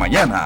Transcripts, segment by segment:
mañana.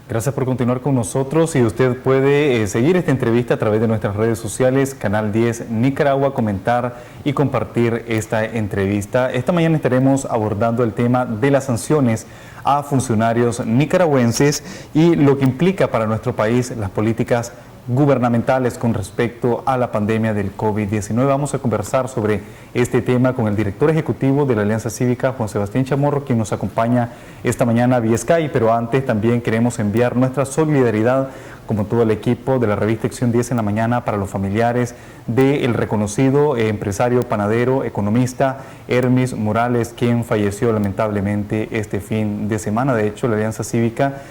Gracias por continuar con nosotros y usted puede seguir esta entrevista a través de nuestras redes sociales, Canal 10 Nicaragua, comentar y compartir esta entrevista. Esta mañana estaremos abordando el tema de las sanciones a funcionarios nicaragüenses y lo que implica para nuestro país las políticas gubernamentales con respecto a la pandemia del COVID-19. Vamos a conversar sobre este tema con el director ejecutivo de la Alianza Cívica, Juan Sebastián Chamorro, quien nos acompaña esta mañana vía Skype, pero antes también queremos enviar nuestra solidaridad, como todo el equipo de la revista Acción 10 en la mañana, para los familiares del reconocido empresario panadero, economista Hermis Morales, quien falleció lamentablemente este fin de semana. De hecho, la Alianza Cívica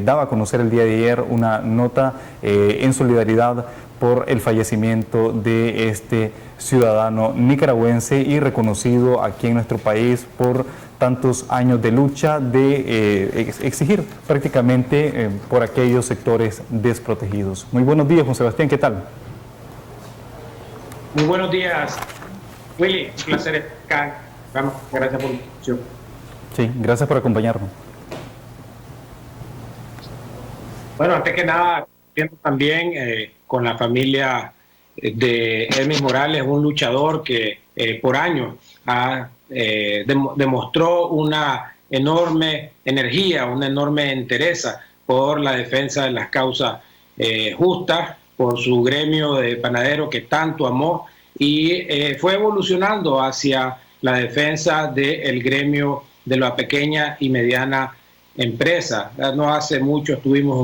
daba a conocer el día de ayer una nota en solidaridad por el fallecimiento de este ciudadano nicaragüense y reconocido aquí en nuestro país por tantos años de lucha, de exigir prácticamente por aquellos sectores desprotegidos. Muy buenos días, Juan Sebastián, ¿qué tal? Muy buenos días, Willy, un placer estar acá. Vamos, gracias por la invitación. Sí, gracias por acompañarnos. Bueno, antes que nada, también con la familia de Hermis Morales, un luchador que por años demostró una enorme energía, una enorme entereza por la defensa de las causas justas, por su gremio de panadero que tanto amó y fue evolucionando hacia la defensa del gremio de la pequeña y mediana empresa. No hace mucho estuvimos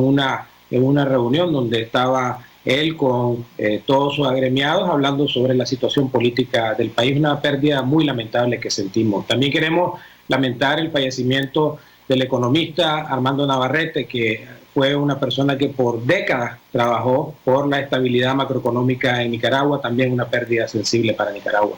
en una reunión donde estaba él con todos sus agremiados hablando sobre la situación política del país, una pérdida muy lamentable que sentimos. También queremos lamentar el fallecimiento del economista Armando Navarrete, que fue una persona que por décadas trabajó por la estabilidad macroeconómica en Nicaragua, también una pérdida sensible para Nicaragua.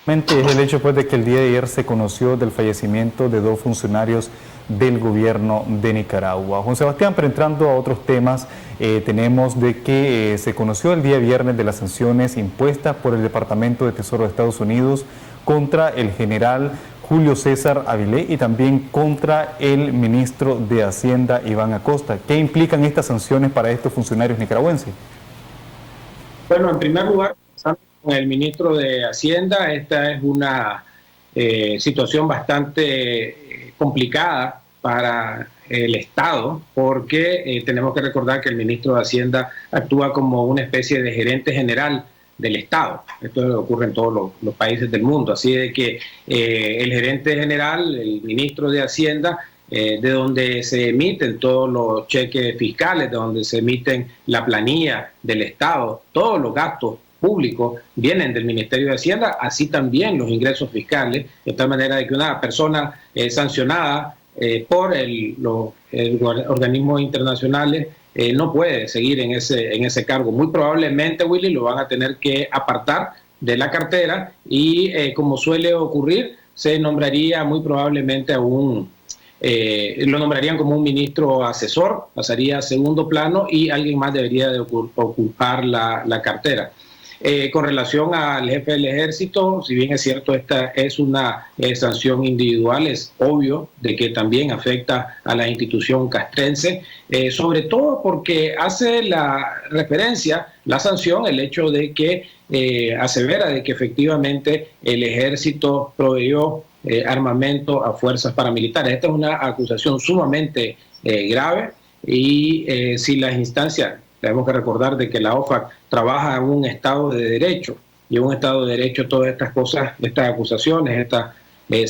Es el hecho pues de que el día de ayer se conoció del fallecimiento de 2 funcionarios del gobierno de Nicaragua. Juan Sebastián, pero entrando a otros temas, tenemos de que se conoció el día viernes de las sanciones impuestas por el Departamento de Tesoro de Estados Unidos contra el general Julio César Avilé y también contra el ministro de Hacienda, Iván Acosta. ¿Qué implican estas sanciones para estos funcionarios nicaragüenses? Bueno, en primer lugar, con el ministro de Hacienda, esta es una situación bastante complicada para el Estado, porque tenemos que recordar que el ministro de Hacienda actúa como una especie de gerente general del Estado. Esto ocurre en todos los países del mundo, así de que el gerente general, el ministro de Hacienda, de donde se emiten todos los cheques fiscales, de donde se emiten la planilla del Estado, todos los gastos públicos vienen del Ministerio de Hacienda, así también los ingresos fiscales, de tal manera de que una persona sancionada por los organismos internacionales no puede seguir en ese cargo. Muy probablemente, Willy, lo van a tener que apartar de la cartera y como suele ocurrir, se nombraría muy probablemente a lo nombrarían como un ministro asesor, pasaría a segundo plano y alguien más debería de ocupar la cartera. Con relación al jefe del ejército, si bien es cierto, esta es una sanción individual, es obvio de que también afecta a la institución castrense, sobre todo porque hace la referencia, la sanción, el hecho de que asevera de que efectivamente el ejército proveyó armamento a fuerzas paramilitares. Esta es una acusación sumamente grave y si las instancias, tenemos que recordar de que la OFAC trabaja en un Estado de Derecho y en un Estado de Derecho todas estas cosas, estas acusaciones, estas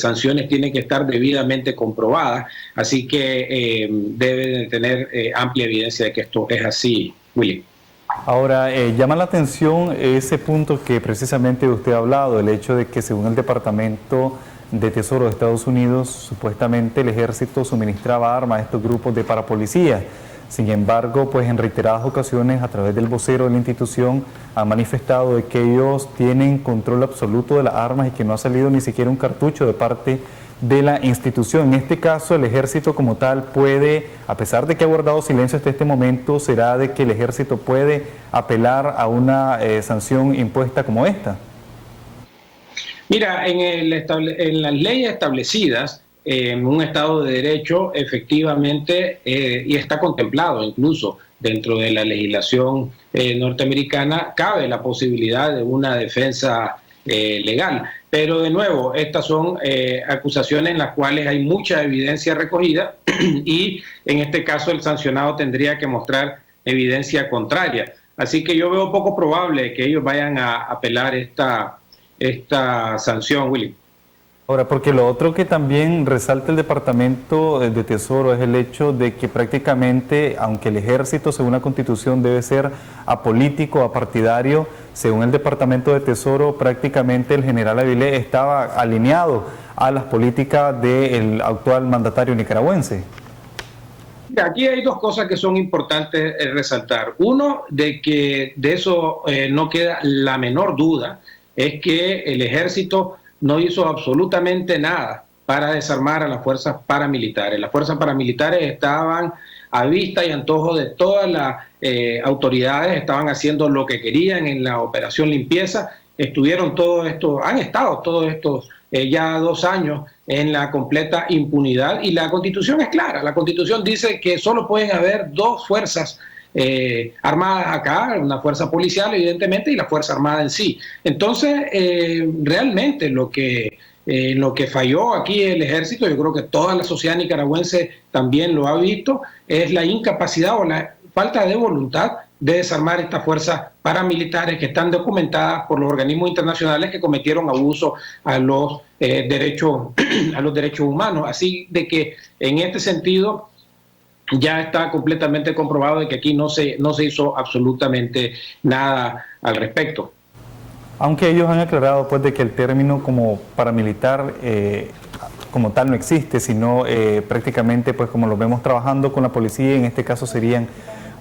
sanciones tienen que estar debidamente comprobadas, así que deben tener amplia evidencia de que esto es así, Willy. Ahora, llama la atención ese punto que precisamente usted ha hablado, el hecho de que según el Departamento de Tesoro de Estados Unidos, supuestamente el ejército suministraba armas a estos grupos de parapolicías. Sin embargo, pues en reiteradas ocasiones, a través del vocero de la institución, han manifestado de que ellos tienen control absoluto de las armas y que no ha salido ni siquiera un cartucho de parte de la institución. En este caso, el ejército como tal puede, a pesar de que ha guardado silencio hasta este momento, será de que el ejército puede apelar a una sanción impuesta como esta. Mira, en las leyes establecidas, en un Estado de Derecho, efectivamente, y está contemplado incluso dentro de la legislación norteamericana, cabe la posibilidad de una defensa legal. Pero de nuevo, estas son acusaciones en las cuales hay mucha evidencia recogida y en este caso el sancionado tendría que mostrar evidencia contraria. Así que yo veo poco probable que ellos vayan a apelar esta sanción, Willy. Ahora, porque lo otro que también resalta el Departamento de Tesoro es el hecho de que prácticamente, aunque el ejército, según la Constitución, debe ser apolítico, apartidario, según el Departamento de Tesoro, prácticamente el general Avilés estaba alineado a las políticas del actual mandatario nicaragüense. Aquí hay dos cosas que son importantes resaltar. Uno, de que de eso no queda la menor duda, es que el ejército no hizo absolutamente nada para desarmar a las fuerzas paramilitares. Las fuerzas paramilitares estaban a vista y antojo de todas las autoridades, estaban haciendo lo que querían en la operación limpieza, han estado todos estos ya 2 años en la completa impunidad y la Constitución es clara. La Constitución dice que solo pueden haber 2 fuerzas armadas acá, una fuerza policial evidentemente y la Fuerza Armada en sí. Entonces, realmente lo que falló aquí el ejército, yo creo que toda la sociedad nicaragüense también lo ha visto, es la incapacidad o la falta de voluntad de desarmar estas fuerzas paramilitares que están documentadas por los organismos internacionales que cometieron abuso a los derechos humanos. Así de que en este sentido ya está completamente comprobado de que aquí no se hizo absolutamente nada al respecto. Aunque ellos han aclarado pues de que el término como paramilitar como tal no existe, sino prácticamente pues como lo vemos trabajando con la policía, en este caso serían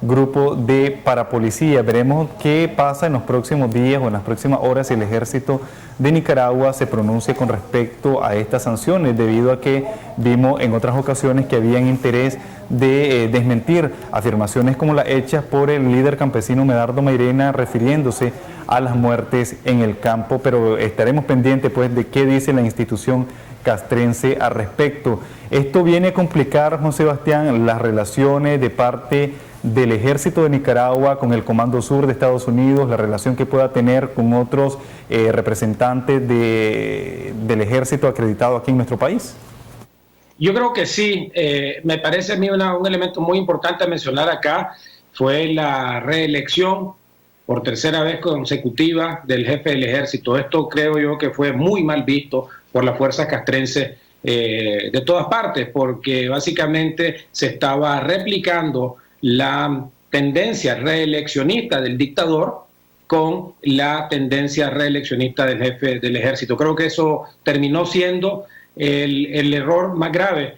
grupo de parapolicía. Veremos qué pasa en los próximos días o en las próximas horas si el ejército de Nicaragua se pronuncia con respecto a estas sanciones, debido a que vimos en otras ocasiones que habían interés de desmentir afirmaciones como las hechas por el líder campesino Medardo Mairena refiriéndose a las muertes en el campo, pero estaremos pendientes pues de qué dice la institución castrense al respecto. Esto viene a complicar, Juan Sebastián, las relaciones de parte del Ejército de Nicaragua con el Comando Sur de Estados Unidos, la relación que pueda tener con otros representantes del Ejército acreditado aquí en nuestro país. Yo creo que sí. Me parece a mí un elemento muy importante a mencionar acá fue la reelección por 3ª vez consecutiva del jefe del ejército. Esto creo yo que fue muy mal visto por las fuerzas castrenses de todas partes, porque básicamente se estaba replicando la tendencia reeleccionista del dictador con la tendencia reeleccionista del jefe del ejército. Creo que eso terminó siendo el error más grave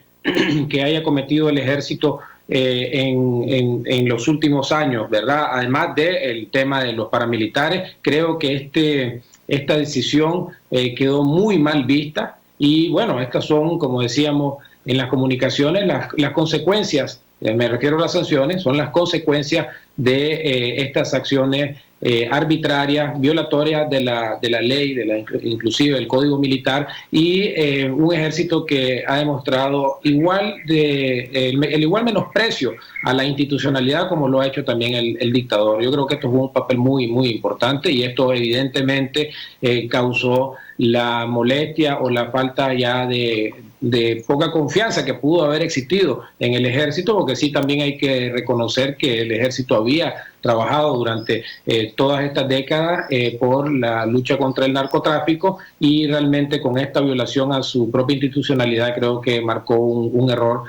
que haya cometido el ejército en los últimos años, ¿verdad? Además del tema de los paramilitares, creo que esta decisión quedó muy mal vista y bueno, estas son, como decíamos en las comunicaciones, las consecuencias, me refiero a las sanciones, son las consecuencias de estas acciones arbitrarias, violatorias de la ley, inclusive del Código Militar, y un ejército que ha demostrado el igual menosprecio a la institucionalidad como lo ha hecho también el dictador. Yo creo que esto fue un papel muy, muy importante y esto evidentemente causó la molestia o la falta ya de poca confianza que pudo haber existido en el ejército, porque sí también hay que reconocer que el ejército había trabajado durante todas estas décadas por la lucha contra el narcotráfico y realmente con esta violación a su propia institucionalidad creo que marcó un error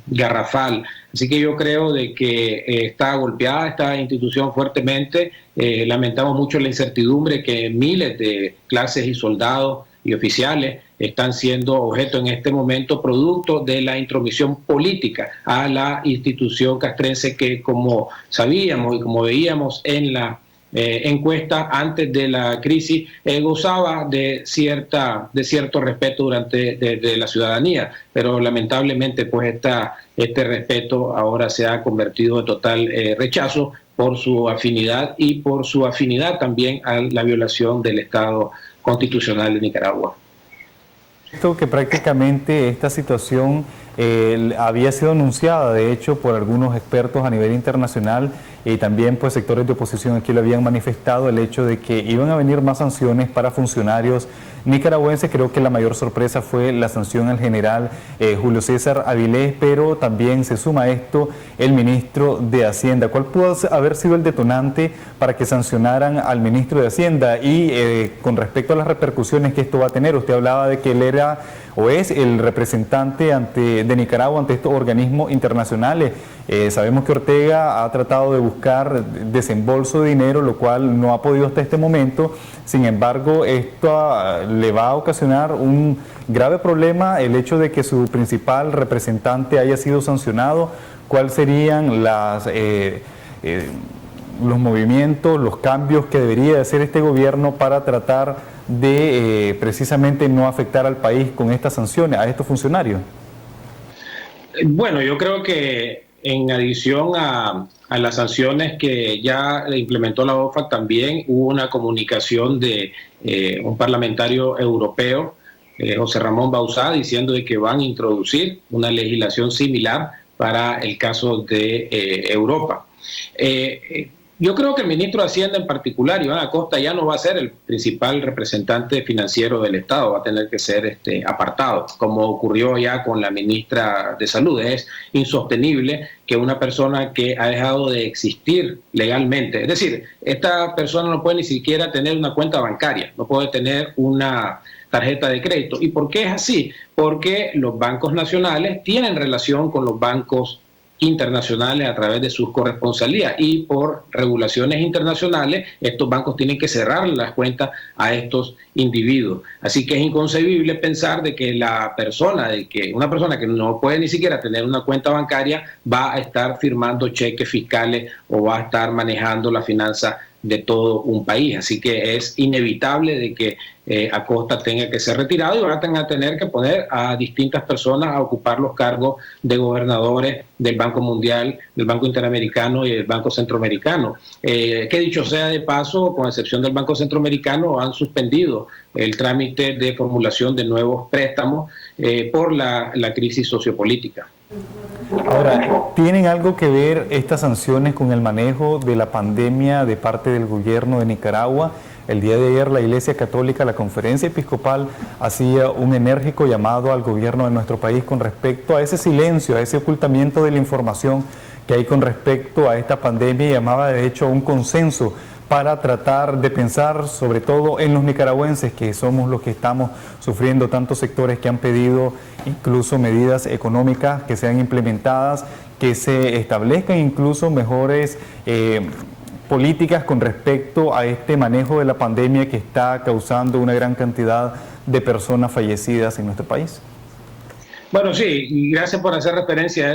garrafal. Así que yo creo de que está golpeada esta institución fuertemente. Lamentamos mucho la incertidumbre que miles de clases y soldados y oficiales están siendo objeto en este momento producto de la intromisión política a la institución castrense que, como sabíamos y como veíamos en la encuesta antes de la crisis, gozaba de cierto respeto de la ciudadanía, pero lamentablemente pues este respeto ahora se ha convertido en total rechazo por su afinidad y por su afinidad también a la violación del Estado constitucional de Nicaragua. Que prácticamente esta situación había sido anunciada, de hecho, por algunos expertos a nivel internacional, y también pues sectores de oposición aquí lo habían manifestado, el hecho de que iban a venir más sanciones para funcionarios nicaragüenses. Creo que la mayor sorpresa fue la sanción al general Julio César Avilés, pero también se suma a esto el ministro de Hacienda. ¿Cuál pudo haber sido el detonante para que sancionaran al ministro de Hacienda? Y con respecto a las repercusiones que esto va a tener, usted hablaba de que él era o es el representante de Nicaragua ante estos organismos internacionales. Sabemos que Ortega ha tratado de buscar desembolso de dinero, lo cual no ha podido hasta este momento. Sin embargo, esto le va a ocasionar un grave problema el hecho de que su principal representante haya sido sancionado. ¿Cuáles serían los movimientos, los cambios que debería hacer este gobierno para tratar de precisamente no afectar al país con estas sanciones a estos funcionarios? Bueno, yo creo que en adición a las sanciones que ya implementó la OFAC, también hubo una comunicación de un parlamentario europeo, José Ramón Bauzá, diciendo de que van a introducir una legislación similar para el caso de Europa. Yo creo que el ministro de Hacienda en particular, Iván Acosta, ya no va a ser el principal representante financiero del Estado, va a tener que ser apartado, como ocurrió ya con la ministra de Salud. Es insostenible que una persona que ha dejado de existir legalmente, es decir, esta persona no puede ni siquiera tener una cuenta bancaria, no puede tener una tarjeta de crédito. ¿Y por qué es así? Porque los bancos nacionales tienen relación con los bancos internacionales a través de sus corresponsalías, y por regulaciones internacionales estos bancos tienen que cerrar las cuentas a estos individuos. Así que es inconcebible pensar de que una persona que no puede ni siquiera tener una cuenta bancaria va a estar firmando cheques fiscales o va a estar manejando la finanza de todo un país. Así que es inevitable de que Acosta tenga que ser retirado, y van a tener que poner a distintas personas a ocupar los cargos de gobernadores del Banco Mundial, del Banco Interamericano y del Banco Centroamericano. Que dicho sea de paso, con excepción del Banco Centroamericano, han suspendido el trámite de formulación de nuevos préstamos por la crisis sociopolítica. Ahora, ¿tienen algo que ver estas sanciones con el manejo de la pandemia de parte del gobierno de Nicaragua? El día de ayer la Iglesia Católica, la Conferencia Episcopal, hacía un enérgico llamado al gobierno de nuestro país con respecto a ese silencio, a ese ocultamiento de la información que hay con respecto a esta pandemia, y llamaba de hecho a un consenso para tratar de pensar sobre todo en los nicaragüenses, que somos los que estamos sufriendo, tantos sectores que han pedido incluso medidas económicas que sean implementadas, que se establezcan incluso mejores políticas con respecto a este manejo de la pandemia que está causando una gran cantidad de personas fallecidas en nuestro país. Bueno, sí, y gracias por hacer referencia a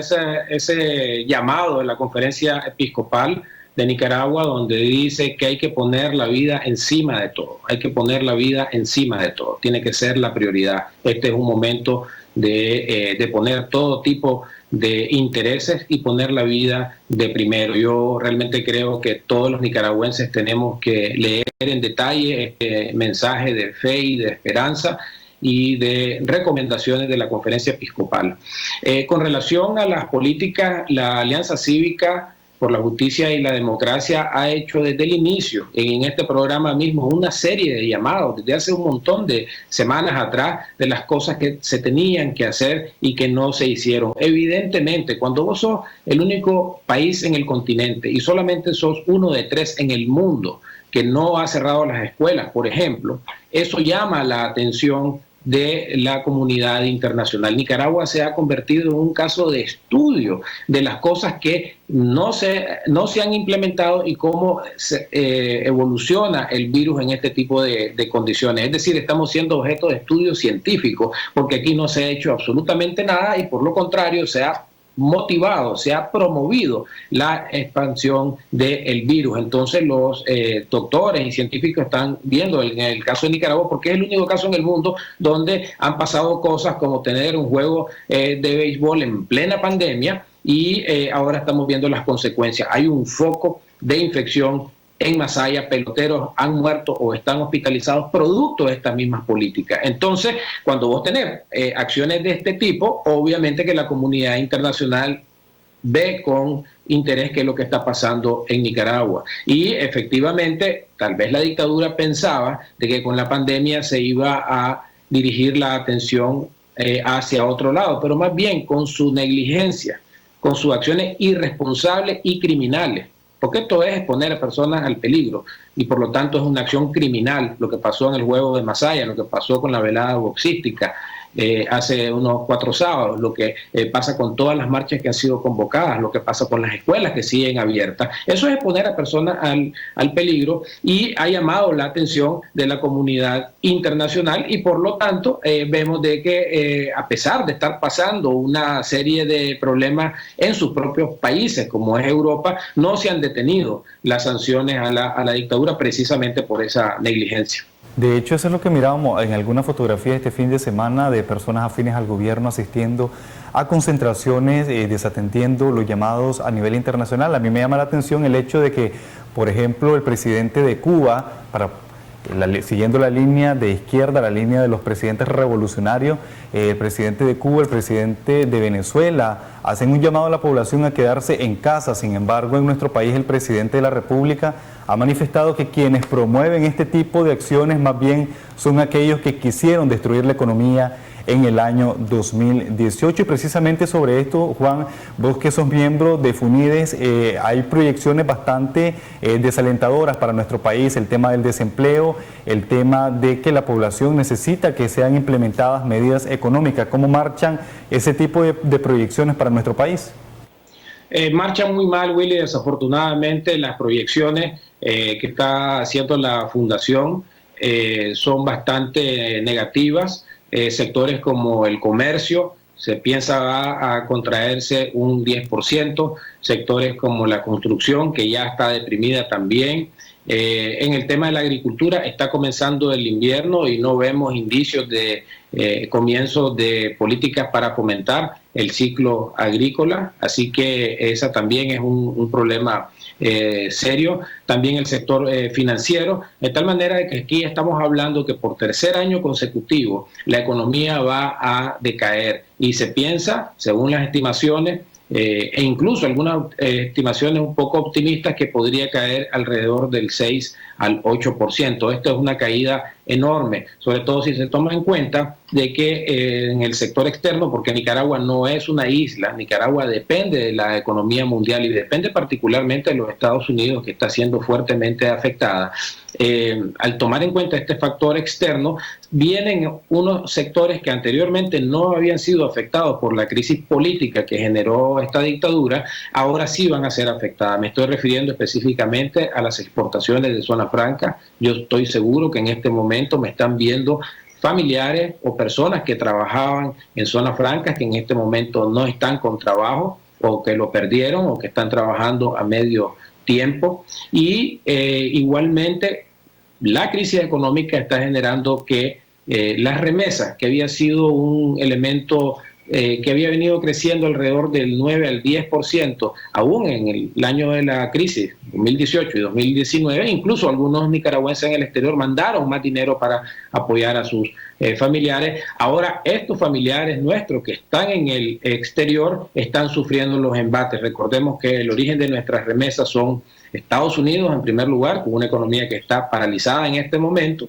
ese llamado de la Conferencia Episcopal de Nicaragua, donde dice que hay que poner la vida encima de todo, hay que poner la vida encima de todo, tiene que ser la prioridad. Este es un momento de poner todo tipo de intereses y poner la vida de primero. Yo realmente creo que todos los nicaragüenses tenemos que leer en detalle este mensaje de fe y de esperanza y de recomendaciones de la Conferencia Episcopal. Con relación a las políticas, la Alianza Cívica por la Justicia y la Democracia ha hecho desde el inicio, en este programa mismo, una serie de llamados desde hace un montón de semanas atrás de las cosas que se tenían que hacer y que no se hicieron. Evidentemente, cuando vos sos el único país en el continente y solamente sos uno de 3 en el mundo que no ha cerrado las escuelas, por ejemplo, eso llama la atención de la comunidad internacional. Nicaragua se ha convertido en un caso de estudio de las cosas que no se han implementado y cómo evoluciona el virus en este tipo de condiciones. Es decir, estamos siendo objeto de estudio científico, porque aquí no se ha hecho absolutamente nada y por lo contrario se ha motivado, se ha promovido la expansión del virus. Entonces los doctores y científicos están viendo en el caso de Nicaragua, porque es el único caso en el mundo donde han pasado cosas como tener un juego de béisbol en plena pandemia y ahora estamos viendo las consecuencias. Hay un foco de infección en Masaya, peloteros han muerto o están hospitalizados producto de estas mismas políticas. Entonces, cuando vos tenés acciones de este tipo, obviamente que la comunidad internacional ve con interés qué es lo que está pasando en Nicaragua. Y efectivamente, tal vez la dictadura pensaba de que con la pandemia se iba a dirigir la atención hacia otro lado, pero más bien con su negligencia, con sus acciones irresponsables y criminales. Porque esto es exponer a personas al peligro y por lo tanto es una acción criminal lo que pasó en el juego de Masaya, lo que pasó con la velada boxística hace unos 4 sábados, lo que pasa con todas las marchas que han sido convocadas, lo que pasa con las escuelas que siguen abiertas. Eso es exponer a personas al peligro y ha llamado la atención de la comunidad internacional y por lo tanto vemos de que a pesar de estar pasando una serie de problemas en sus propios países como es Europa, no se han detenido las sanciones a la dictadura precisamente por esa negligencia. De hecho, eso es lo que mirábamos en alguna fotografía este fin de semana de personas afines al gobierno asistiendo a concentraciones, desatendiendo los llamados a nivel internacional. A mí me llama la atención el hecho de que, por ejemplo, el presidente de Cuba, siguiendo la línea de izquierda, la línea de los presidentes revolucionarios, el presidente de Cuba, el presidente de Venezuela, hacen un llamado a la población a quedarse en casa. Sin embargo, en nuestro país el presidente de la República ha manifestado que quienes promueven este tipo de acciones más bien son aquellos que quisieron destruir la economía en el año 2018. Y precisamente sobre esto, Juan, vos que sos miembro de FUNIDES, hay proyecciones bastante desalentadoras para nuestro país, el tema del desempleo, el tema de que la población necesita que sean implementadas medidas económicas. ¿Cómo marchan ese tipo de proyecciones para nuestro país? Marchan muy mal, Willy, desafortunadamente las proyecciones que está haciendo la Fundación son bastante negativas. Sectores como el comercio se piensa va a contraerse un 10%, sectores como la construcción que ya está deprimida también. En el tema de la agricultura está comenzando el invierno y no vemos indicios de comienzo de políticas para fomentar el ciclo agrícola, así que esa también es un problema serio. También el sector financiero, de tal manera que aquí estamos hablando que por tercer año consecutivo la economía va a decaer y se piensa, según las estimaciones, e incluso algunas estimaciones un poco optimistas, que podría caer alrededor del 6 al 8%. Esto es una caída enorme, sobre todo si se toma en cuenta de que en el sector externo, porque Nicaragua no es una isla, Nicaragua depende de la economía mundial y depende particularmente de los Estados Unidos, que está siendo fuertemente afectada. Al tomar en cuenta este factor externo, vienen unos sectores que anteriormente no habían sido afectados por la crisis política que generó esta dictadura, ahora sí van a ser afectadas. Me estoy refiriendo específicamente a las exportaciones de zona franca. Yo estoy seguro que en este momento me están viendo familiares o personas que trabajaban en zonas francas que en este momento no están con trabajo o que lo perdieron o que están trabajando a medio tiempo. Y igualmente la crisis económica está generando que las remesas, que había sido un elemento que había venido creciendo alrededor del 9 al 10%, aún en el año de la crisis, 2018 y 2019, incluso algunos nicaragüenses en el exterior mandaron más dinero para apoyar a sus familiares. Ahora estos familiares nuestros que están en el exterior están sufriendo los embates. Recordemos que el origen de nuestras remesas son Estados Unidos en primer lugar, con una economía que está paralizada en este momento,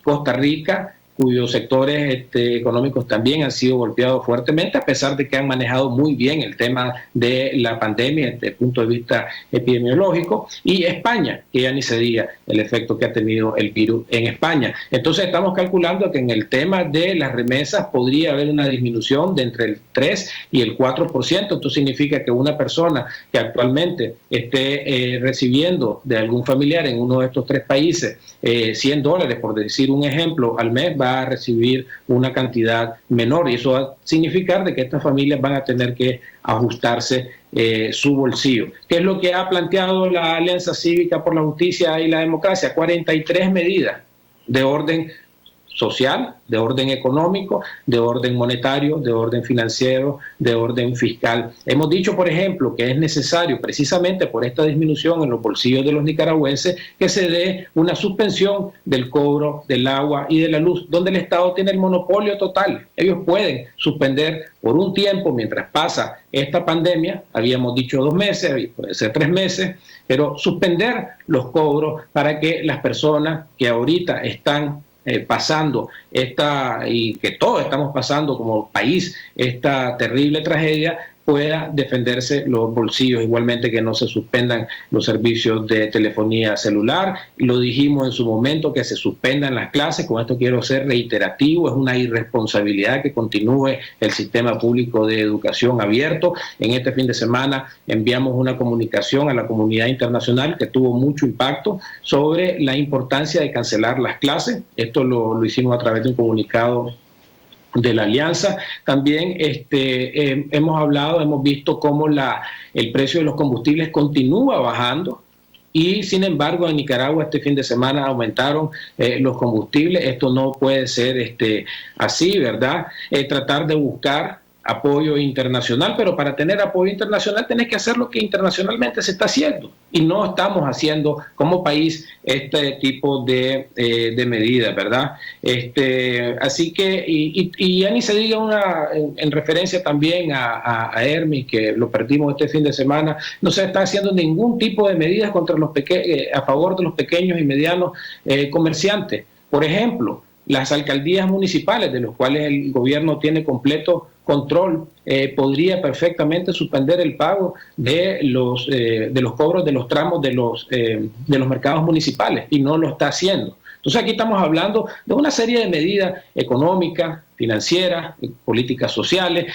Costa Rica, cuyos sectores económicos también han sido golpeados fuertemente, a pesar de que han manejado muy bien el tema de la pandemia desde el punto de vista epidemiológico, y España, que ya ni se diga el efecto que ha tenido el virus en España. Entonces estamos calculando que en el tema de las remesas podría haber una disminución de entre el 3 y el 4%. Esto significa que una persona que actualmente esté recibiendo de algún familiar en uno de estos tres países $100, por decir un ejemplo, al mes, va a recibir una cantidad menor, y eso va a significar de que estas familias van a tener que ajustarse su bolsillo. ¿Qué es lo que ha planteado la Alianza Cívica por la Justicia y la Democracia? 43 medidas de orden social, de orden económico, de orden monetario, de orden financiero, de orden fiscal. Hemos dicho, por ejemplo, que es necesario, precisamente por esta disminución en los bolsillos de los nicaragüenses, que se dé una suspensión del cobro del agua y de la luz, donde el Estado tiene el monopolio total. Ellos pueden suspender por un tiempo mientras pasa esta pandemia, habíamos dicho 2 meses, puede ser 3 meses, pero suspender los cobros para que las personas que ahorita están pasando y que todos estamos pasando como país esta terrible tragedia, pueda defenderse los bolsillos, igualmente que no se suspendan los servicios de telefonía celular. Lo dijimos en su momento, que se suspendan las clases. Con esto quiero ser reiterativo: es una irresponsabilidad que continúe el sistema público de educación abierto. En este fin de semana enviamos una comunicación a la comunidad internacional que tuvo mucho impacto sobre la importancia de cancelar las clases. Esto lo hicimos a través de un comunicado de la Alianza. También hemos visto cómo el precio de los combustibles continúa bajando, y sin embargo en Nicaragua este fin de semana aumentaron los combustibles. Esto no puede ser así, ¿verdad? Tratar de buscar apoyo internacional, pero para tener apoyo internacional tenés que hacer lo que internacionalmente se está haciendo, y no estamos haciendo como país este tipo de medidas, ¿verdad? Así que, y ya ni se diga en referencia también a Hermes, que lo perdimos este fin de semana, no se está haciendo ningún tipo de medidas contra a favor de los pequeños y medianos comerciantes. Por ejemplo, las alcaldías municipales, de los cuales el gobierno tiene completo control, podría perfectamente suspender el pago de los cobros de los tramos de los mercados municipales, y no lo está haciendo. Entonces aquí estamos hablando de una serie de medidas económicas, financieras, políticas sociales.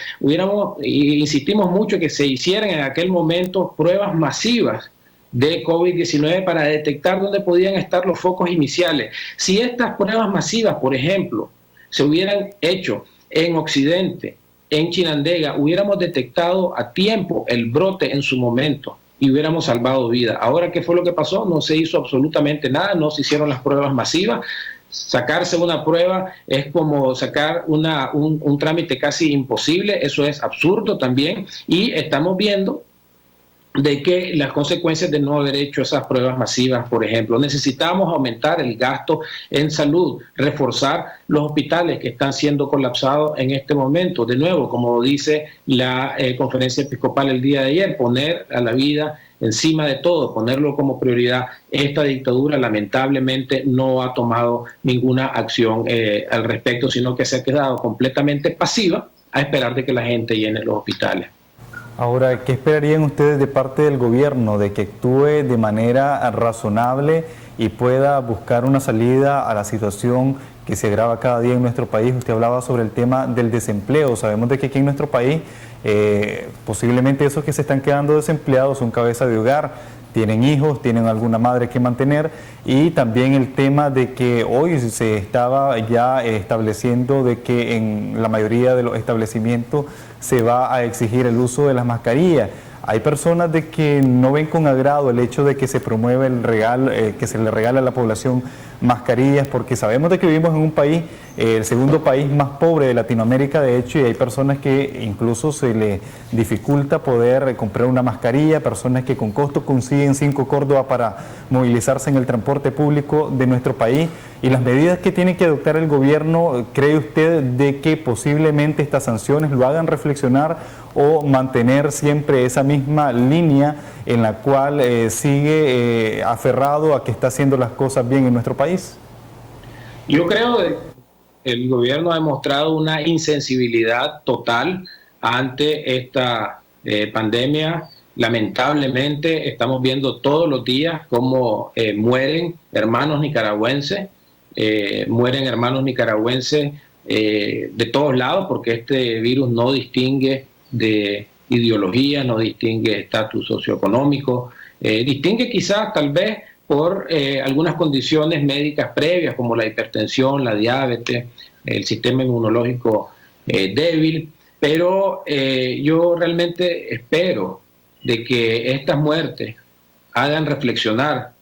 Insistimos mucho que se hicieran en aquel momento pruebas masivas de COVID-19 para detectar dónde podían estar los focos iniciales. Si estas pruebas masivas, por ejemplo, se hubieran hecho en Occidente, en Chinandega, hubiéramos detectado a tiempo el brote en su momento y hubiéramos salvado vidas. Ahora, ¿qué fue lo que pasó? No se hizo absolutamente nada, no se hicieron las pruebas masivas. Sacarse una prueba es como sacar un trámite casi imposible. Eso es absurdo también, y estamos viendo de que las consecuencias de no haber hecho esas pruebas masivas. Por ejemplo, necesitamos aumentar el gasto en salud, reforzar los hospitales que están siendo colapsados en este momento. De nuevo, como dice la conferencia episcopal el día de ayer, poner a la vida encima de todo, ponerlo como prioridad. Esta dictadura lamentablemente no ha tomado ninguna acción al respecto, sino que se ha quedado completamente pasiva a esperar de que la gente llene los hospitales. Ahora, ¿qué esperarían ustedes de parte del gobierno? ¿De que actúe de manera razonable y pueda buscar una salida a la situación que se agrava cada día en nuestro país? Usted hablaba sobre el tema del desempleo. Sabemos de que aquí en nuestro país posiblemente esos que se están quedando desempleados son cabeza de hogar, tienen hijos, tienen alguna madre que mantener, y también el tema de que hoy se estaba ya estableciendo de que en la mayoría de los establecimientos se va a exigir el uso de las mascarillas. Hay personas de que no ven con agrado el hecho de que se promueve que se le regala a la población mascarillas, porque sabemos de que vivimos en un país, el segundo país más pobre de Latinoamérica, de hecho, y hay personas que incluso se les dificulta poder comprar una mascarilla, personas que con costo consiguen 5 córdobas para movilizarse en el transporte público de nuestro país. Y las medidas que tiene que adoptar el gobierno, ¿cree usted de que posiblemente estas sanciones lo hagan reflexionar o mantener siempre esa misma línea en la cual sigue aferrado a que está haciendo las cosas bien en nuestro país? Yo creo el gobierno ha demostrado una insensibilidad total ante esta pandemia. Lamentablemente estamos viendo todos los días cómo mueren hermanos nicaragüenses, de todos lados, porque este virus no distingue de ideología, no distingue estatus socioeconómico, distingue quizás tal vez por algunas condiciones médicas previas como la hipertensión, la diabetes, el sistema inmunológico débil, pero yo realmente espero de que estas muertes hagan reflexionar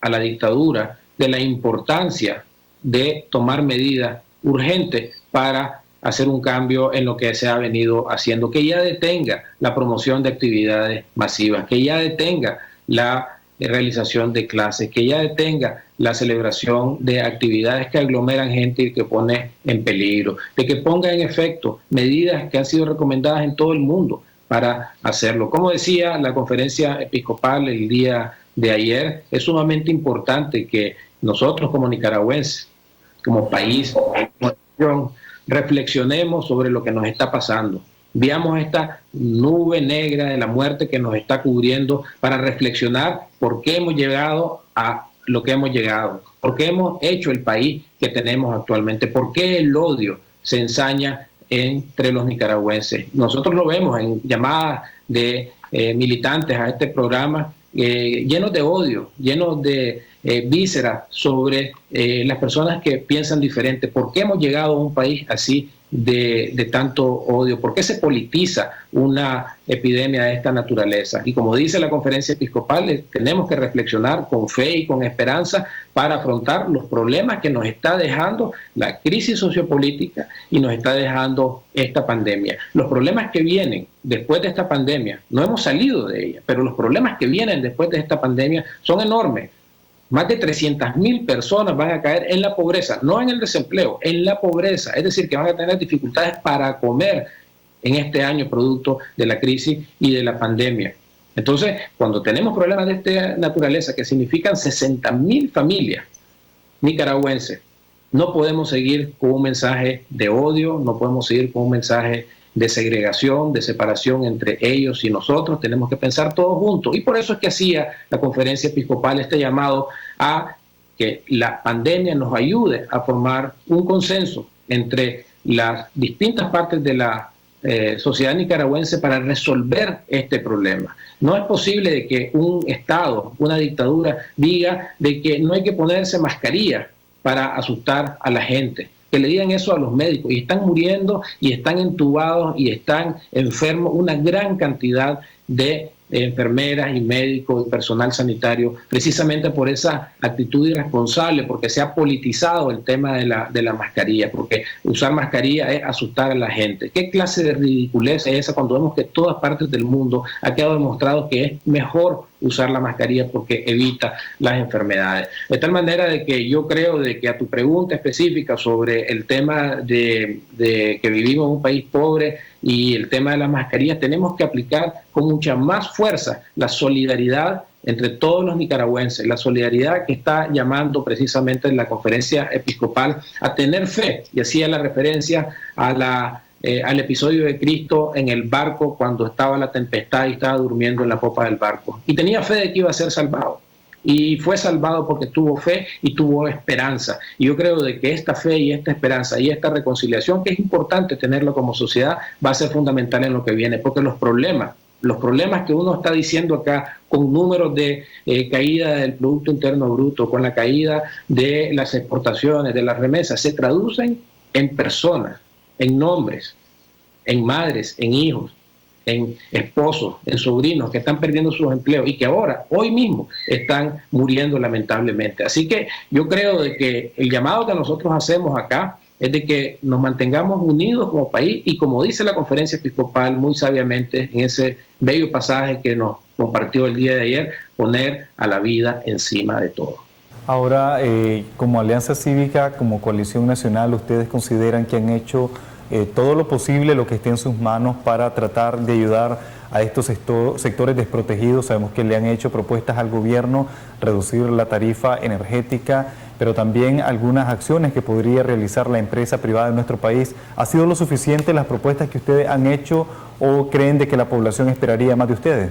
a la dictadura de la importancia de tomar medidas urgentes para hacer un cambio en lo que se ha venido haciendo, que ya detenga la promoción de actividades masivas, que ya detenga la realización de clases, que ya detenga la celebración de actividades que aglomeran gente y que pone en peligro, de que ponga en efecto medidas que han sido recomendadas en todo el mundo para hacerlo. Como decía la conferencia episcopal el día de ayer, es sumamente importante que nosotros como nicaragüenses, como país, como nación, reflexionemos sobre lo que nos está pasando. Veamos esta nube negra de la muerte que nos está cubriendo para reflexionar por qué hemos llegado a lo que hemos llegado, por qué hemos hecho el país que tenemos actualmente, por qué el odio se ensaña entre los nicaragüenses. Nosotros lo vemos en llamadas de militantes a este programa llenos de odio, llenos de vísceras sobre las personas que piensan diferente. ¿Por qué hemos llegado a un país así de tanto odio? ¿Por qué se politiza una epidemia de esta naturaleza? Y como dice la conferencia episcopal, tenemos que reflexionar con fe y con esperanza para afrontar los problemas que nos está dejando la crisis sociopolítica y nos está dejando esta pandemia. Los problemas que vienen después de esta pandemia, no hemos salido de ella, pero los problemas que vienen después de esta pandemia son enormes. Más de 300.000 personas van a caer en la pobreza, no en el desempleo, en la pobreza. Es decir, que van a tener dificultades para comer en este año producto de la crisis y de la pandemia. Entonces, cuando tenemos problemas de esta naturaleza, que significan 60.000 familias nicaragüenses, no podemos seguir con un mensaje de odio, no podemos seguir con un mensaje de segregación, de separación entre ellos y nosotros. Tenemos que pensar todos juntos. Y por eso es que hacía la conferencia episcopal este llamado a que la pandemia nos ayude a formar un consenso entre las distintas partes de la sociedad nicaragüense para resolver este problema. No es posible de que un Estado, una dictadura, diga de que no hay que ponerse mascarilla para asustar a la gente, que le digan eso a los médicos, y están muriendo y están entubados y están enfermos una gran cantidad de enfermeras y médicos y personal sanitario, precisamente por esa actitud irresponsable, porque se ha politizado el tema de la mascarilla, porque usar mascarilla es asustar a la gente. ¿Qué clase de ridiculez es esa cuando vemos que en todas partes del mundo ha quedado demostrado que es mejor usar la mascarilla porque evita las enfermedades? De tal manera de que yo creo de que a tu pregunta específica sobre el tema de que vivimos en un país pobre y el tema de las mascarillas, tenemos que aplicar con mucha más fuerza la solidaridad entre todos los nicaragüenses, la solidaridad que está llamando precisamente en la conferencia episcopal a tener fe, y hacía la referencia a al episodio de Cristo en el barco cuando estaba la tempestad y estaba durmiendo en la popa del barco, y tenía fe de que iba a ser salvado, y fue salvado porque tuvo fe y tuvo esperanza. Y yo creo de que esta fe y esta esperanza y esta reconciliación, que es importante tenerlo como sociedad, va a ser fundamental en lo que viene, porque los problemas que uno está diciendo acá, con números de caída del Producto Interno Bruto, con la caída de las exportaciones, de las remesas, se traducen en personas, en nombres, en madres, en hijos, en esposos, en sobrinos que están perdiendo sus empleos y que ahora, hoy mismo, están muriendo lamentablemente. Así que yo creo de que el llamado que nosotros hacemos acá es de que nos mantengamos unidos como país, y como dice la conferencia episcopal muy sabiamente en ese bello pasaje que nos compartió el día de ayer, poner a la vida encima de todo. Ahora, como Alianza Cívica, como Coalición Nacional, ¿ustedes consideran que han hecho todo lo posible, lo que esté en sus manos, para tratar de ayudar a estos sectores desprotegidos? Sabemos que le han hecho propuestas al gobierno, reducir la tarifa energética, pero también algunas acciones que podría realizar la empresa privada de nuestro país. ¿Ha sido lo suficiente las propuestas que ustedes han hecho o creen de que la población esperaría más de ustedes?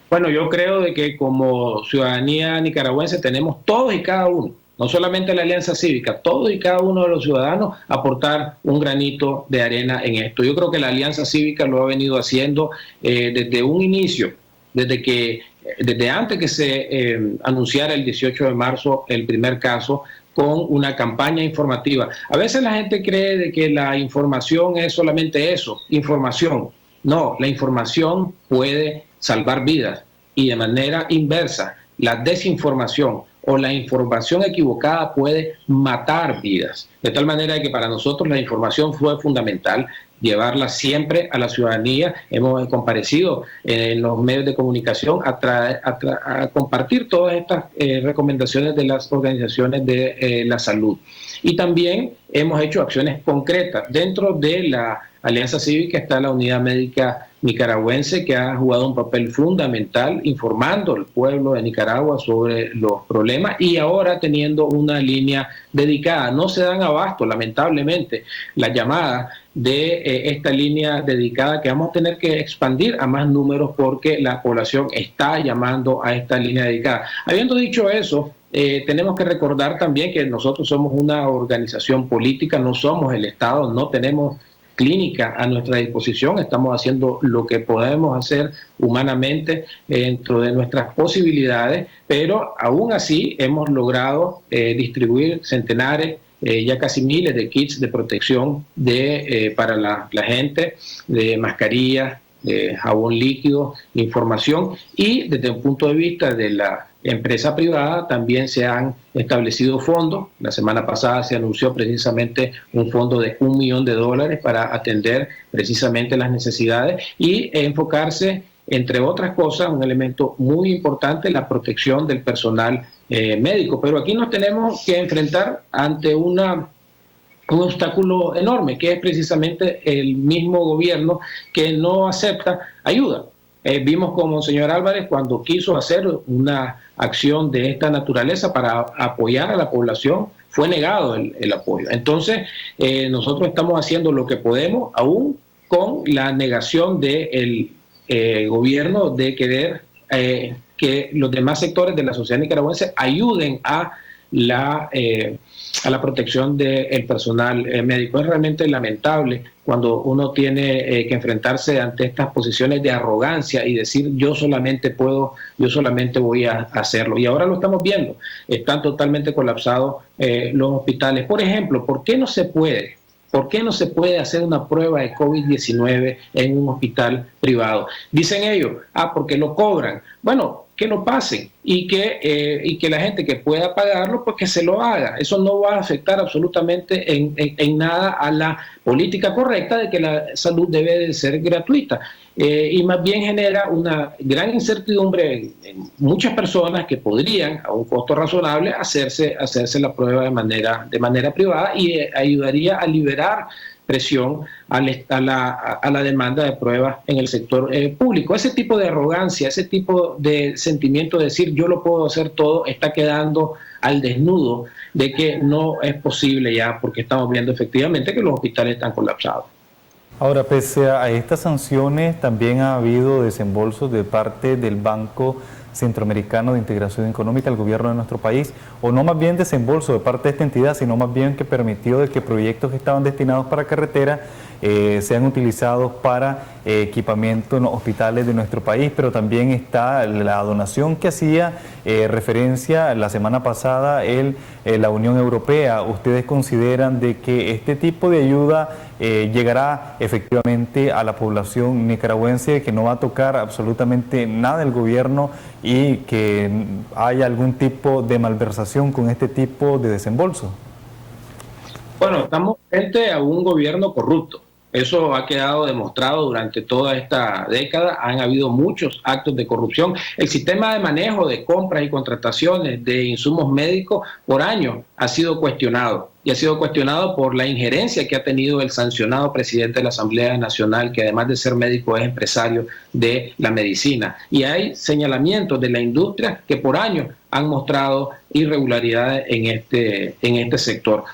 Bueno, yo creo de que como ciudadanía nicaragüense tenemos todos y cada uno, no solamente la Alianza Cívica, todos y cada uno de los ciudadanos aportar un granito de arena en esto. Yo creo que la Alianza Cívica lo ha venido haciendo desde un inicio, desde antes que se anunciara el 18 de marzo el primer caso, con una campaña informativa. A veces la gente cree de que la información es solamente eso, información. No, la información puede salvar vidas y de manera inversa, la desinformación o la información equivocada puede matar vidas. De tal manera que para nosotros la información fue fundamental, llevarla siempre a la ciudadanía. Hemos comparecido en los medios de comunicación a compartir todas estas recomendaciones de las organizaciones de la salud. Y también hemos hecho acciones concretas. Dentro de la Alianza Cívica está la Unidad Médica Nicaragüense, que ha jugado un papel fundamental informando al pueblo de Nicaragua sobre los problemas y ahora teniendo una línea dedicada. No se dan abasto, lamentablemente, las llamadas de esta línea dedicada, que vamos a tener que expandir a más números porque la población está llamando a esta línea dedicada. Habiendo dicho eso, tenemos que recordar también que nosotros somos una organización política, no somos el Estado, no tenemos clínica a nuestra disposición, estamos haciendo lo que podemos hacer humanamente dentro de nuestras posibilidades, pero aún así hemos logrado distribuir centenares, ya casi miles de kits de protección para la gente, de mascarillas, de jabón líquido, información, y desde un punto de vista de la empresa privada también se han establecido fondos. La semana pasada se anunció precisamente un fondo de $1 millón para atender precisamente las necesidades y enfocarse, entre otras cosas, un elemento muy importante, la protección del personal médico. Pero aquí nos tenemos que enfrentar ante un obstáculo enorme, que es precisamente el mismo gobierno que no acepta ayuda. Vimos como el señor Álvarez, cuando quiso hacer una acción de esta naturaleza para apoyar a la población, fue negado el apoyo. Entonces, nosotros estamos haciendo lo que podemos, aún con la negación del gobierno de querer que los demás sectores de la sociedad nicaragüense ayuden a la protección del personal médico. Es realmente lamentable cuando uno tiene que enfrentarse ante estas posiciones de arrogancia y decir yo solamente puedo, yo solamente voy a hacerlo. Y ahora lo estamos viendo, están totalmente colapsados los hospitales. Por ejemplo, ¿por qué no se puede? ¿Por qué no se puede hacer una prueba de COVID-19 en un hospital privado? Dicen ellos, porque lo cobran. Bueno, que lo pasen y que la gente que pueda pagarlo, pues que se lo haga. Eso no va a afectar absolutamente en nada a la política correcta de que la salud debe de ser gratuita. Y más bien genera una gran incertidumbre en muchas personas que podrían, a un costo razonable, hacerse la prueba de manera privada y ayudaría a liberar presión a la demanda de pruebas en el sector público. Ese tipo de arrogancia, ese tipo de sentimiento de decir yo lo puedo hacer todo, está quedando al desnudo de que no es posible ya, porque estamos viendo efectivamente que los hospitales están colapsados. Ahora, pese a estas sanciones, también ha habido desembolsos de parte del Banco Centroamericano de Integración Económica, el gobierno de nuestro país, o no más bien desembolso de parte de esta entidad, sino más bien que permitió de que proyectos que estaban destinados para carretera sean utilizados para equipamiento en los hospitales de nuestro país, pero también está la donación que hacía referencia la semana pasada la Unión Europea. ¿Ustedes consideran de que este tipo de ayuda llegará efectivamente a la población nicaragüense, que no va a tocar absolutamente nada del gobierno y que haya algún tipo de malversación con este tipo de desembolso? Bueno, estamos frente a un gobierno corrupto. Eso ha quedado demostrado durante toda esta década. Han habido muchos actos de corrupción. El sistema de manejo de compras y contrataciones de insumos médicos por años ha sido cuestionado. Y ha sido cuestionado por la injerencia que ha tenido el sancionado presidente de la Asamblea Nacional, que además de ser médico es empresario de la medicina. Y hay señalamientos de la industria que por años han mostrado irregularidades en este sector.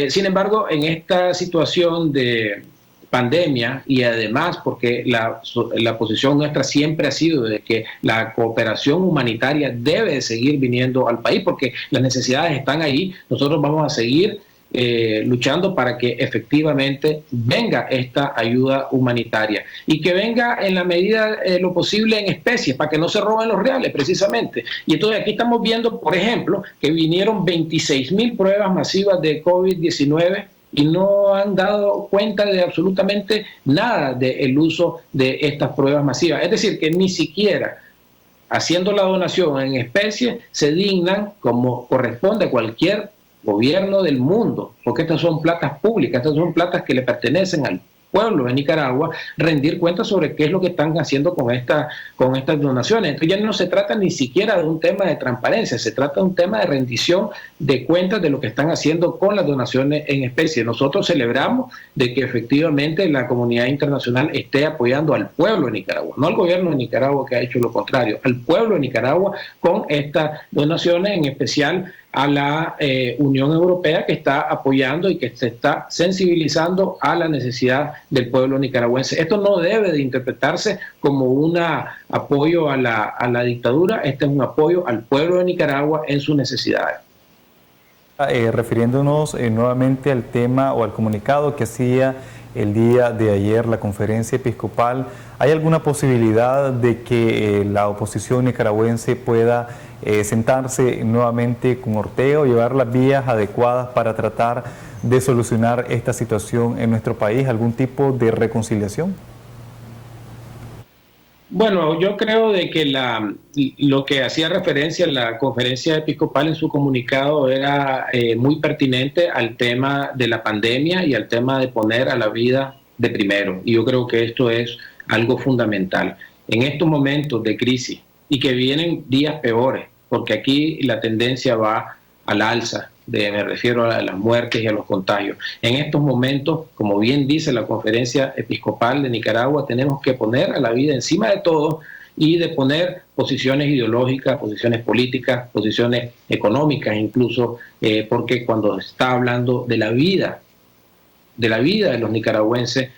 Sin embargo, en esta situación de pandemia y además porque la posición nuestra siempre ha sido de que la cooperación humanitaria debe de seguir viniendo al país porque las necesidades están ahí, nosotros vamos a seguir luchando para que efectivamente venga esta ayuda humanitaria y que venga en la medida de lo posible en especies para que no se roben los reales precisamente. Y entonces aquí estamos viendo, por ejemplo, que vinieron 26.000 pruebas masivas de COVID-19 y no han dado cuenta de absolutamente nada del uso de estas pruebas masivas. Es decir, que ni siquiera haciendo la donación en especie se dignan, como corresponde a cualquier gobierno del mundo, porque estas son platas públicas, estas son platas que le pertenecen al pueblo de Nicaragua, rendir cuentas sobre qué es lo que están haciendo con estas donaciones. Entonces ya no se trata ni siquiera de un tema de transparencia, se trata de un tema de rendición de cuentas de lo que están haciendo con las donaciones en especie. Nosotros celebramos de que efectivamente la comunidad internacional esté apoyando al pueblo de Nicaragua, no al gobierno de Nicaragua que ha hecho lo contrario, al pueblo de Nicaragua con estas donaciones, en especial a la Unión Europea, que está apoyando y que se está sensibilizando a la necesidad del pueblo nicaragüense. Esto no debe de interpretarse como un apoyo a la dictadura, este es un apoyo al pueblo de Nicaragua en sus necesidades. Refiriéndonos nuevamente al tema o al comunicado que hacía el día de ayer la conferencia episcopal, ¿hay alguna posibilidad de que la oposición nicaragüense pueda sentarse nuevamente con Ortega o llevar las vías adecuadas para tratar de solucionar esta situación en nuestro país? ¿Algún tipo de reconciliación? Bueno, yo creo de que lo que hacía referencia a la conferencia episcopal en su comunicado era muy pertinente al tema de la pandemia y al tema de poner a la vida de primero. Y yo creo que esto es algo fundamental. En estos momentos de crisis y que vienen días peores, porque aquí la tendencia va al alza, me refiero a las muertes y a los contagios. En estos momentos, como bien dice la Conferencia Episcopal de Nicaragua, tenemos que poner a la vida encima de todo y de poner posiciones ideológicas, posiciones políticas, posiciones económicas incluso, porque cuando se está hablando de la vida de los nicaragüenses,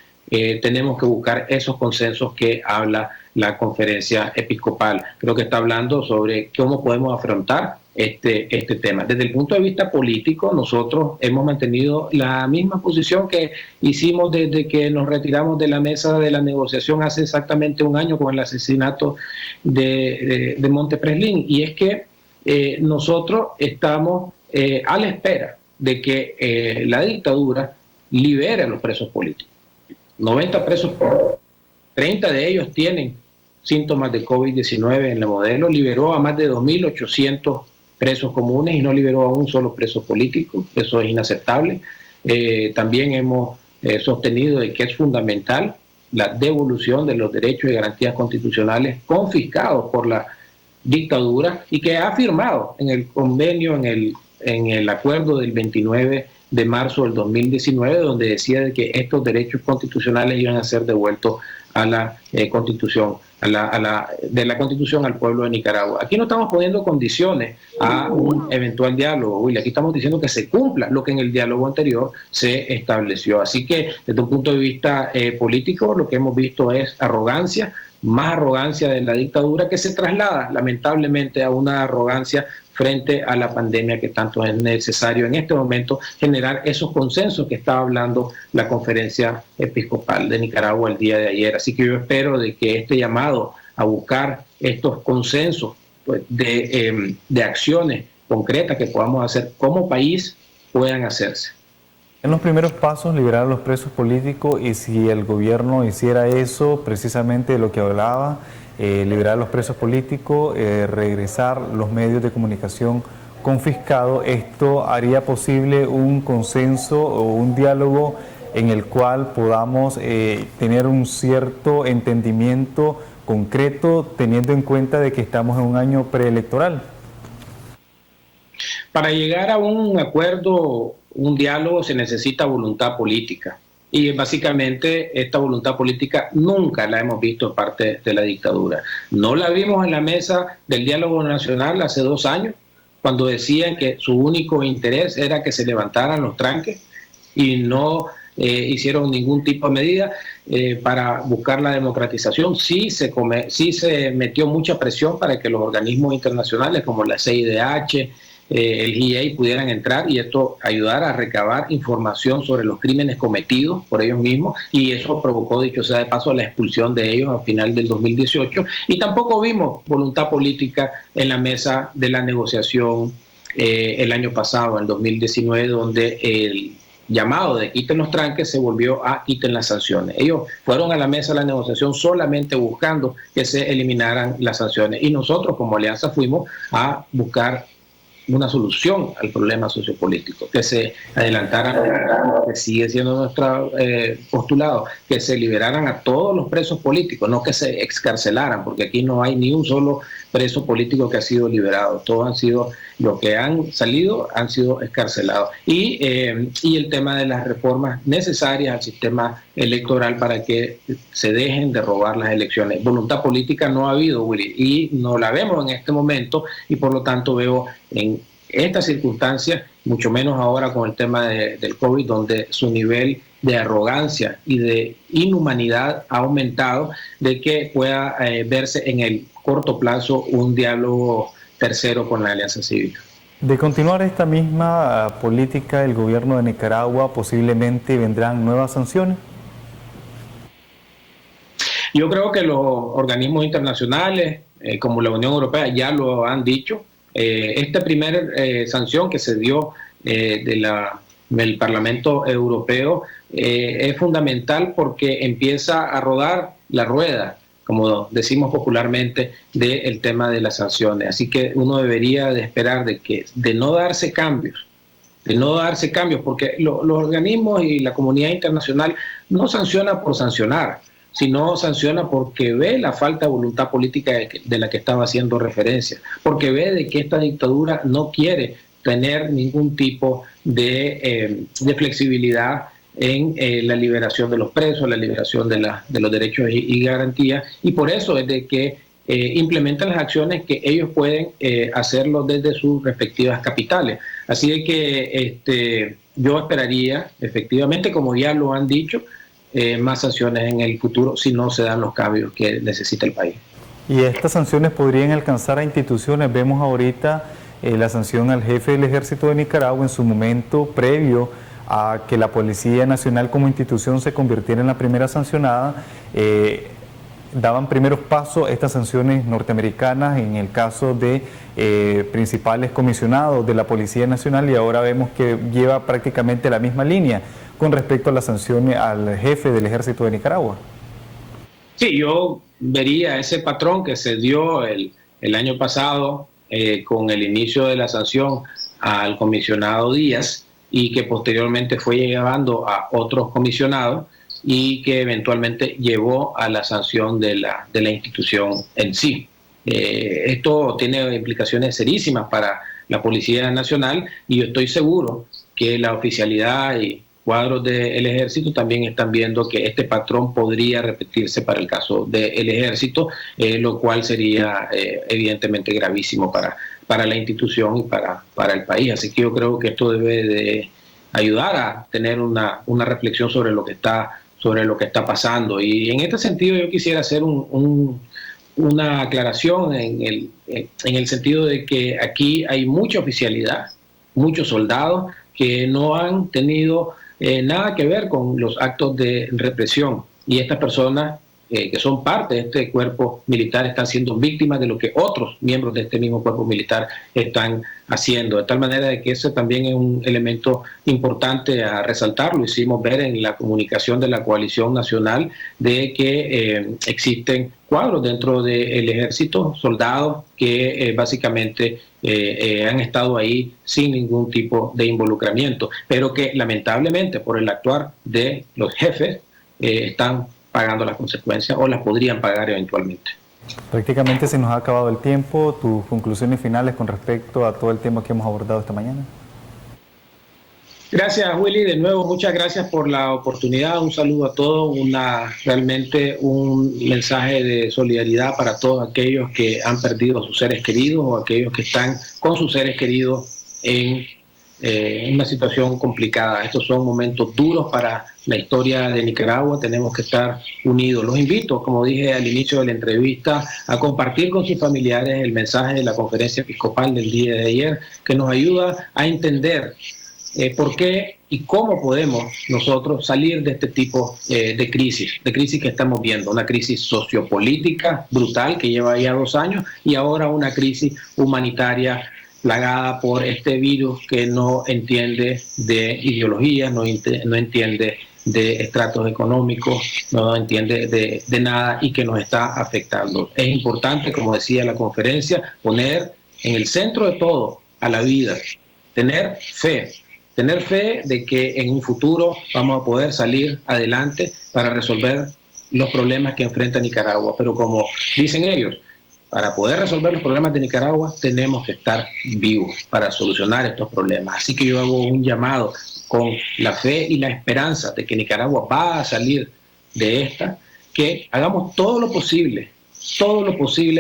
tenemos que buscar esos consensos que habla la Conferencia Episcopal. Creo que está hablando sobre cómo podemos afrontar este tema. Desde el punto de vista político, nosotros hemos mantenido la misma posición que hicimos desde que nos retiramos de la mesa de la negociación hace exactamente un año con el asesinato de Montepreslin, y es que nosotros estamos a la espera de que la dictadura libere a los presos políticos. 90 presos, 30 de ellos tienen síntomas de COVID-19 en la modelo, liberó a más de 2.800 presos comunes y no liberó a un solo preso político, eso es inaceptable. También hemos sostenido de que es fundamental la devolución de los derechos y garantías constitucionales confiscados por la dictadura y que ha firmado en el convenio, en el acuerdo del 29 de marzo del 2019, donde decía de que estos derechos constitucionales iban a ser devueltos a la Constitución, de la Constitución al pueblo de Nicaragua. Aquí no estamos poniendo condiciones a un eventual diálogo, Willy. Aquí estamos diciendo que se cumpla lo que en el diálogo anterior se estableció. Así que desde un punto de vista político, lo que hemos visto es arrogancia, más arrogancia de la dictadura, que se traslada lamentablemente a una arrogancia frente a la pandemia, que tanto es necesario en este momento generar esos consensos que estaba hablando la Conferencia Episcopal de Nicaragua el día de ayer. Así que yo espero de que este llamado a buscar estos consensos, pues, de acciones concretas que podamos hacer como país puedan hacerse. En los primeros pasos, liberar a los presos políticos, y si el gobierno hiciera eso, precisamente de lo que hablaba, liberar a los presos políticos, regresar los medios de comunicación confiscados, ¿esto haría posible un consenso o un diálogo en el cual podamos tener un cierto entendimiento concreto, teniendo en cuenta de que estamos en un año preelectoral? Para llegar a un acuerdo, un diálogo, se necesita voluntad política. Y básicamente esta voluntad política nunca la hemos visto en parte de la dictadura. No la vimos en la mesa del diálogo nacional hace 2 años, cuando decían que su único interés era que se levantaran los tranques y no hicieron ningún tipo de medida para buscar la democratización. Sí se metió mucha presión para que los organismos internacionales como la CIDH, el GIEI pudieran entrar y esto ayudara a recabar información sobre los crímenes cometidos por ellos mismos, y eso provocó, dicho sea de paso, la expulsión de ellos al final del 2018. Y tampoco vimos voluntad política en la mesa de la negociación el año pasado, en 2019, donde el llamado de quiten los tranques se volvió a quiten las sanciones. Ellos fueron a la mesa de la negociación solamente buscando que se eliminaran las sanciones, y nosotros como alianza fuimos a buscar una solución al problema sociopolítico, que se adelantaran, que sigue siendo nuestro postulado, que se liberaran a todos los presos políticos, no que se excarcelaran, porque aquí no hay ni un solo preso político que ha sido liberado, todos han sido, los que han salido han sido excarcelados, y el tema de las reformas necesarias al sistema electoral para que se dejen de robar las elecciones. Voluntad política no ha habido, Willy, y no la vemos en este momento, y por lo tanto veo en estas circunstancias, mucho menos ahora con el tema del COVID, donde su nivel de arrogancia y de inhumanidad ha aumentado, de que pueda verse en el corto plazo un diálogo tercero con la Alianza Cívica. De continuar esta misma política del gobierno de Nicaragua, posiblemente vendrán nuevas sanciones. Yo creo que los organismos internacionales, como la Unión Europea, ya lo han dicho. Esta primera sanción que se dio del Parlamento Europeo es fundamental porque empieza a rodar la rueda, como decimos popularmente, del tema de las sanciones. Así que uno debería de esperar de no darse cambios, porque los organismos y la comunidad internacional no sanciona por sancionar, sino sanciona porque ve la falta de voluntad política de la que estaba haciendo referencia, porque ve de que esta dictadura no quiere tener ningún tipo de flexibilidad en la liberación de los presos, la liberación de los derechos y garantías, y por eso es de que implementan las acciones que ellos pueden hacerlo desde sus respectivas capitales. Así de que yo esperaría, efectivamente, como ya lo han dicho, más sanciones en el futuro si no se dan los cambios que necesita el país. ¿Y estas sanciones podrían alcanzar a instituciones? Vemos ahorita la sanción al jefe del Ejército de Nicaragua en su momento previo a que la Policía Nacional como institución se convirtiera en la primera sancionada. Daban primeros pasos estas sanciones norteamericanas en el caso de principales comisionados de la Policía Nacional, y ahora vemos que lleva prácticamente la misma línea con respecto a las sanciones al jefe del Ejército de Nicaragua. Sí, yo vería ese patrón que se dio el año pasado con el inicio de la sanción al comisionado Díaz, y que posteriormente fue llevando a otros comisionados y que eventualmente llevó a la sanción de la institución en sí. Esto tiene implicaciones serísimas para la Policía Nacional, y yo estoy seguro que la oficialidad y cuadros del Ejército también están viendo que este patrón podría repetirse para el caso del Ejército, lo cual sería evidentemente gravísimo para la institución y para el país. Así que yo creo que esto debe de ayudar a tener una reflexión sobre lo que está pasando. Y en este sentido yo quisiera hacer una aclaración en el sentido de que aquí hay mucha oficialidad, muchos soldados que no han tenido nada que ver con los actos de represión, y estas personas que son parte de este cuerpo militar están siendo víctimas de lo que otros miembros de este mismo cuerpo militar están haciendo, de tal manera de que ese también es un elemento importante a resaltar. Lo hicimos ver en la comunicación de la coalición nacional de que existen cuadros dentro del ejército, soldados que básicamente han estado ahí sin ningún tipo de involucramiento, pero que lamentablemente por el actuar de los jefes están pagando las consecuencias o las podrían pagar eventualmente. Prácticamente se nos ha acabado el tiempo. ¿Tus conclusiones finales con respecto a todo el tema que hemos abordado esta mañana? Gracias, Willy. De nuevo, muchas gracias por la oportunidad. Un saludo a todos. Realmente un mensaje de solidaridad para todos aquellos que han perdido a sus seres queridos o aquellos que están con sus seres queridos en una situación complicada. Estos son momentos duros para la historia de Nicaragua. Tenemos que estar unidos. Los invito, como dije al inicio de la entrevista, a compartir con sus familiares el mensaje de la Conferencia Episcopal del día de ayer, que nos ayuda a entender por qué y cómo podemos nosotros salir de este tipo de crisis que estamos viendo. Una crisis sociopolítica brutal que lleva ya 2 años y ahora una crisis humanitaria plagada por este virus que no entiende de ideologías, no entiende de estratos económicos, no entiende de nada y que nos está afectando. Es importante, como decía la conferencia, poner en el centro de todo a la vida, tener fe de que en un futuro vamos a poder salir adelante para resolver los problemas que enfrenta Nicaragua. Pero como dicen ellos, para poder resolver los problemas de Nicaragua tenemos que estar vivos para solucionar estos problemas. Así que yo hago un llamado con la fe y la esperanza de que Nicaragua va a salir de esta, que hagamos todo lo posible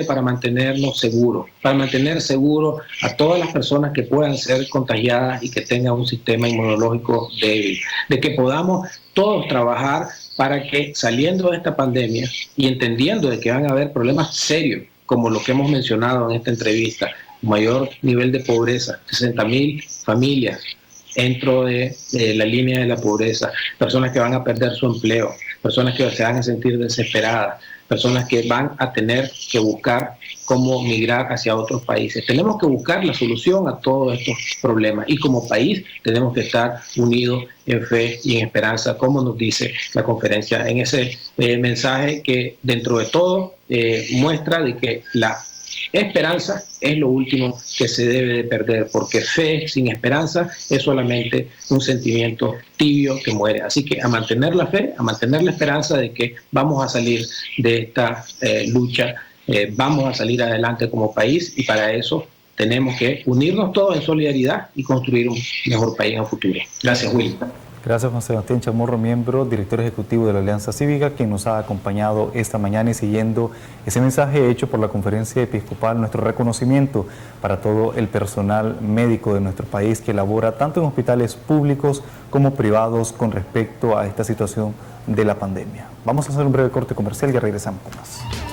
para mantenernos seguros, para mantener seguros a todas las personas que puedan ser contagiadas y que tengan un sistema inmunológico débil, de que podamos todos trabajar para que saliendo de esta pandemia y entendiendo de que van a haber problemas serios, como lo que hemos mencionado en esta entrevista, mayor nivel de pobreza, 60.000 familias dentro de la línea de la pobreza, personas que van a perder su empleo, personas que se van a sentir desesperadas, personas que van a tener que buscar cómo migrar hacia otros países. Tenemos que buscar la solución a todos estos problemas y como país tenemos que estar unidos en fe y en esperanza, como nos dice la conferencia en ese mensaje que dentro de todo muestra de que la esperanza es lo último que se debe de perder, porque fe sin esperanza es solamente un sentimiento tibio que muere. Así que a mantener la fe, a mantener la esperanza de que vamos a salir de esta lucha, vamos a salir adelante como país y para eso tenemos que unirnos todos en solidaridad y construir un mejor país en el futuro. Gracias, Will. Gracias, Juan Sebastián Chamorro, miembro, director ejecutivo de la Alianza Cívica, quien nos ha acompañado esta mañana y siguiendo ese mensaje hecho por la Conferencia Episcopal, nuestro reconocimiento para todo el personal médico de nuestro país que labora tanto en hospitales públicos como privados con respecto a esta situación de la pandemia. Vamos a hacer un breve corte comercial y regresamos con más.